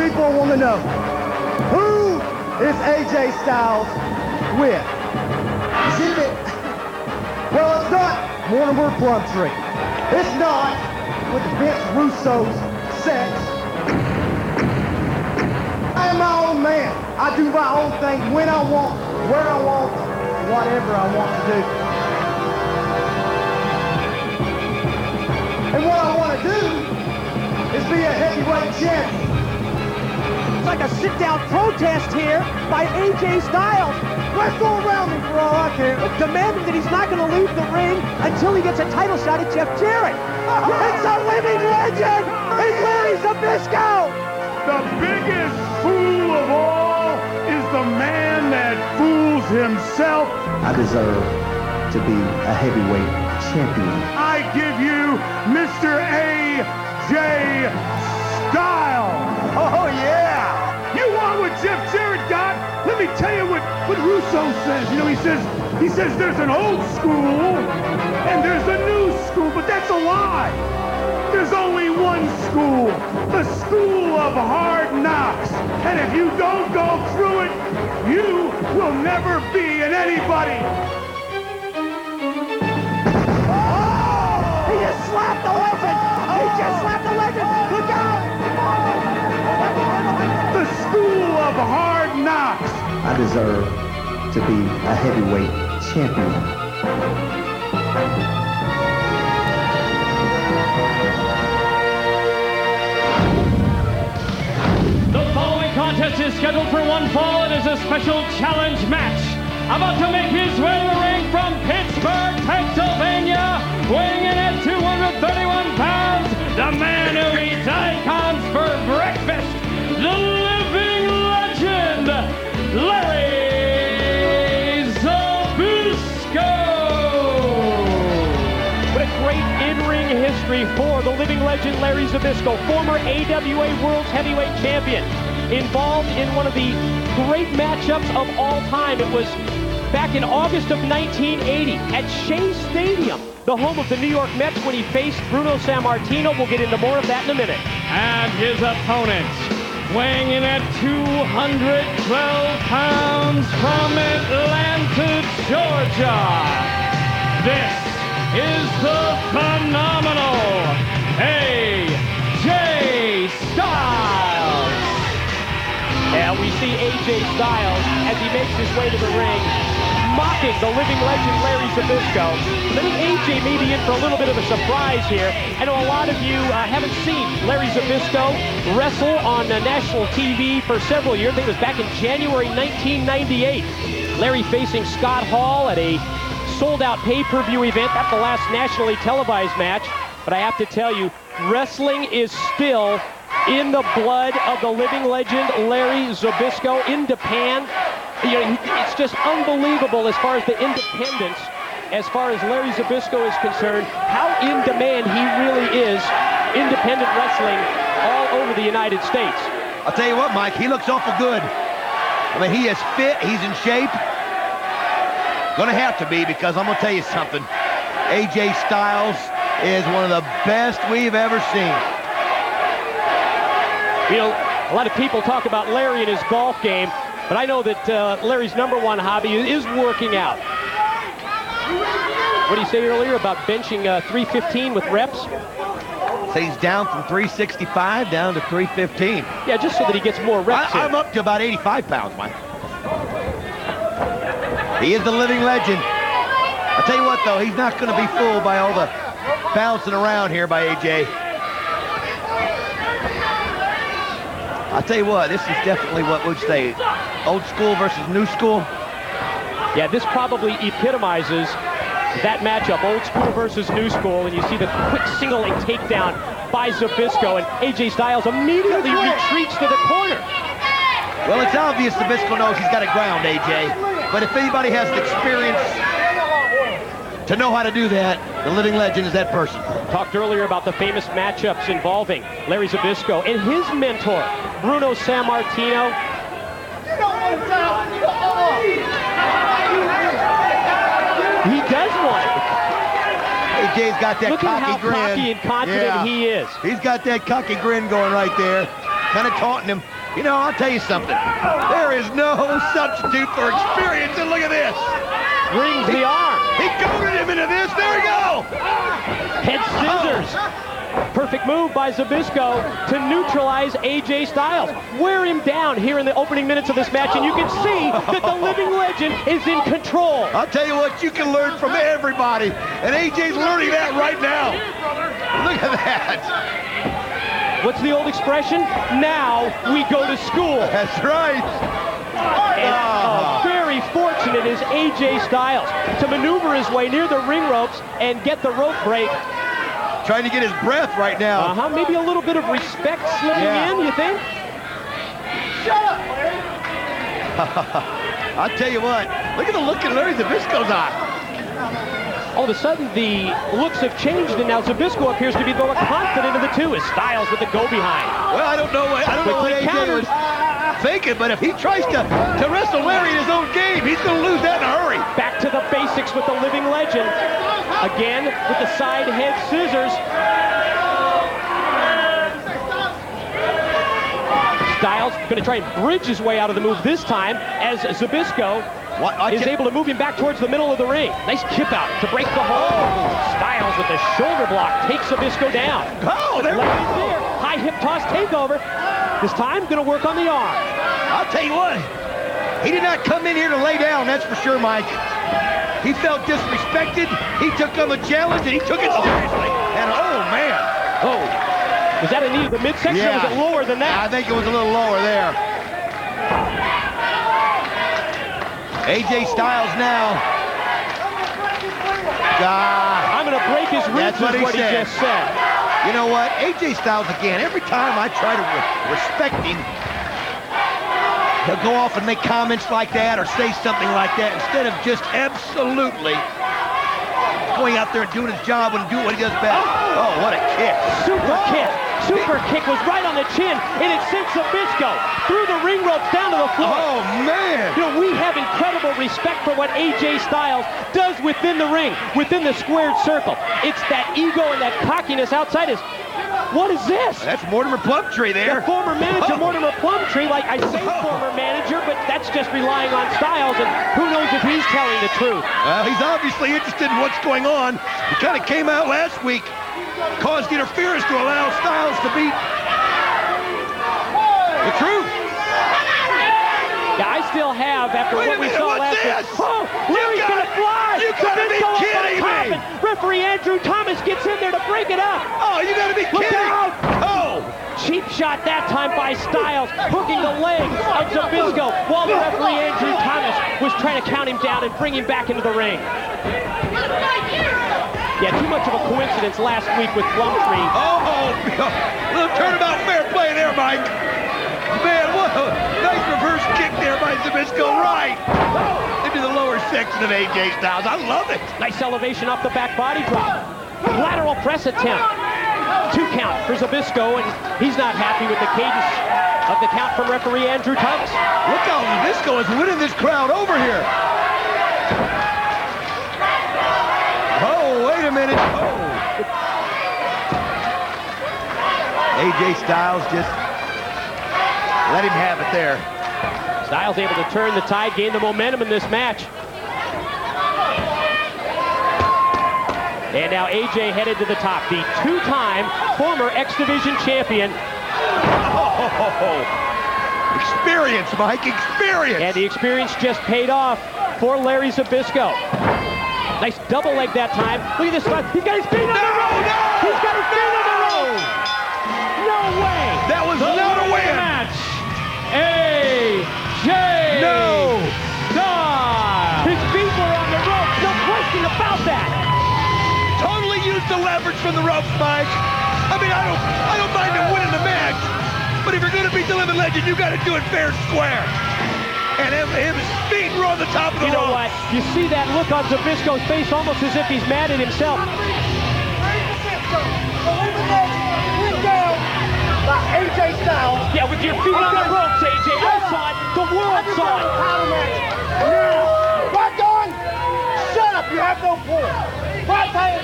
people want to know, who is AJ Styles with? Is it? Well, it's not Mortimer Plumtree. It's not with Vince Russo's sex. I am my own man. I do my own thing when I want, where I want, whatever I want to do. And what I want to do is be a heavyweight champion. It's like a sit-down protest here by AJ Styles. Let's go around me for all I care. Demanding that he's not going to leave the ring until he gets a title shot at Jeff Jarrett. It's a living legend! It's Larry Zbyszko! The biggest fool of all is the man that fools himself. I deserve to be a heavyweight champion. I give you Mr. AJ Styles. Oh, yeah! You want what Jeff Jarrett got? Let me tell you what Russo says. You know, he says there's an old school and there's a new school, but that's a lie. There's only one school, the school of hard knocks. And if you don't go through it, you will never be an anybody. He just slapped the legend! He just slapped the legend! Look out! The school of hard knocks. I deserve to be a heavyweight champion. The following contest is scheduled for one fall and is a special challenge match. About to make his way to the ring from Pittsburgh, Pennsylvania, weighing in at 231 pounds, the man who eats icons for breakfast, the living legend, Larry Zbyszko. What a great in-ring history for the living legend Larry Zbyszko, former AWA World's Heavyweight Champion, involved in one of the great matchups of all time. It was back in August of 1980 at Shea Stadium, the home of the New York Mets, when he faced Bruno Sammartino. We'll get into more of that in a minute. And his opponent, weighing in at 212 pounds from Atlanta, Georgia. This is the phenomenal AJ Styles. And we see AJ Styles as he makes his way to the ring, mocking the living legend Larry Zbyszko. I think AJ may be in for a little bit of a surprise here. I know a lot of you haven't seen Larry Zbyszko wrestle on national TV for several years. I think it was back in January 1998. Larry facing Scott Hall at a sold-out pay-per-view event. That's the last nationally televised match. But I have to tell you, wrestling is still in the blood of the living legend Larry Zbyszko in Japan. You know, it's just unbelievable as far as the independence, as far as Larry Zbyszko is concerned, how in demand he really is, independent wrestling all over the United States. I'll tell you what, Mike, he looks awful good. I mean, he is fit, he's in shape. Gonna have to be, because I'm gonna tell you something. AJ Styles is one of the best we've ever seen. You know, a lot of people talk about Larry and his golf game, but I know that Larry's number one hobby is working out. What did you say earlier about benching 315 with reps? So he's down from 365 down to 315. Yeah, just so that he gets more reps. I'm up to about 85 pounds, Mike. He is the living legend. I'll tell you what, though, he's not going to be fooled by all the bouncing around here by AJ. I'll tell you what, this is definitely what would say old school versus new school. Yeah, this probably epitomizes that matchup, old school versus new school, and you see the quick single leg takedown by Zbyszko, and AJ Styles immediately retreats to the corner. Well, it's obvious Zbyszko knows he's got it ground, AJ, but if anybody has the experience to know how to do that, the living legend is that person. Talked earlier about the famous matchups involving Larry Zbyszko and his mentor, Bruno Sammartino. He does one. AJ's got that Look cocky at how grin. cocky and confident he is. He's got that cocky grin going right there, kind of taunting him. You know, I'll tell you something. There is no substitute for experience, and look at this. Rings the arm. He goaded him into this. There we go. Head scissors. Perfect move by Zbyszko to neutralize AJ Styles. Wear him down here in the opening minutes of this match, and you can see that the living legend is in control. I'll tell you what, you can learn from everybody, and AJ's learning that right now. Look at that. What's the old expression? Now we go to school. That's right. And very fortunate is AJ Styles to maneuver his way near the ring ropes and get the rope break. Trying to get his breath right now. Maybe a little bit of respect slipping in, you think? Shut up, Larry. I'll tell you what, look at the look in Larry Zbyszko's eye. All of a sudden, the looks have changed, and now Zbyszko appears to be more confident of the two as Styles with the go-behind. Well, I don't know what AJ was thinking, but if he tries to wrestle Larry in his own game, he's going to lose that in a hurry. Back to the basics with the living legend. Again, with the side head scissors. Styles going to try and bridge his way out of the move this time as Zbyszko is able to move him back towards the middle of the ring. Nice kip out to break the hold. Styles with the shoulder block takes Zbyszko down. Oh, there we go. High hip toss takeover. This time going to work on the arm. I'll tell you what, he did not come in here to lay down, that's for sure, Mike. He felt disrespected, he took on the challenge, and he took it seriously. And oh, man. Oh, was that a knee to the midsection, or was it lower than that? I think it was a little lower there. AJ Styles now. I'm going to break his ribs, That's what he just said. You know what? AJ Styles, again, every time I try to respect him, he'll go off and make comments like that or say something like that instead of just absolutely going out there and doing his job and doing what he does best. Oh, what a kick. Super kick. Super kick was right on the chin, and it sent Zbyszko through the ring ropes down to the floor. Oh, man. You know, we have incredible respect for what AJ Styles does within the ring, within the squared circle. It's that ego and that cockiness outside his... What is this? That's Mortimer Plumtree there. The former manager, Mortimer Plumtree, like I say former manager, but that's just relying on Styles, and who knows if he's telling the truth. Well, he's obviously interested in what's going on. He kind of came out last week, caused interference to allow Styles to beat the truth. Yeah, I still have, after what we saw last week. Oh, Larry's going to fly. You got to be kidding me. Referee Andrew Thomas gets in there to break it up. Oh, you got to be kidding. Out. Oh. Cheap shot that time by Styles, hooking the leg of Zbyszko while the referee Andrew Thomas was trying to count him down and bring him back into the ring. Yeah, too much of a coincidence last week with Plumtree. Oh, little turnabout fair play there, Mike. Man, what a nice reverse kick there by Zbyszko, right into the lower section of AJ Styles. I love it. Nice elevation off the back body drop. Lateral press attempt. 2 count for Zbyszko, and he's not happy with the cadence of the count from referee Andrew Thomas. Look how Zbyszko is winning this crowd over here. Oh, wait a minute. Oh. AJ Styles just let him have it there. Styles able to turn the tide, gain the momentum in this match. And now AJ headed to the top. The 2-time former X Division champion. Oh, experience, Mike, experience. And the experience just paid off for Larry Zbyszko. Nice double leg that time. Look at this spot. He's got his feet on the rope. No! He's got his feet on the rope. No way. That was not a win. Match. AJ Styles. His feet were on the rope. No question about that. Totally used the leverage from the ropes, Mike. I mean, I don't mind him winning the match, but if you're going to beat the living legend, you got to do it fair and square. And his feet were on the top of the You know ropes. what? You see that look on Zbyszko's face, almost as if he's mad at himself. AJ Styles. Yeah, with your feet on the ropes, AJ. I saw it. The world saw it. Right on. Shut up. You have no pull. Right hand.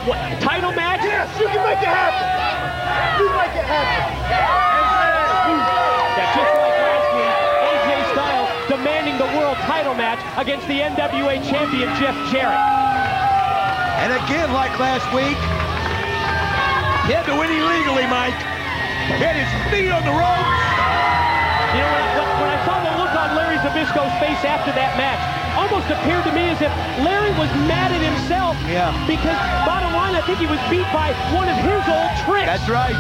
What, title match? Yes, you can make it happen. We make it happen. Yeah, just like last week, AJ Styles demanding the world title match against the NWA champion Jeff Jarrett. And again, like last week, he had to win illegally, Mike. He had his feet on the ropes. You know, when I saw the look on Larry Zbyszko's face after that match, almost appeared to me as if Larry was mad at himself. Yeah. Because, bottom line, I think he was beat by one of his old tricks. That's right.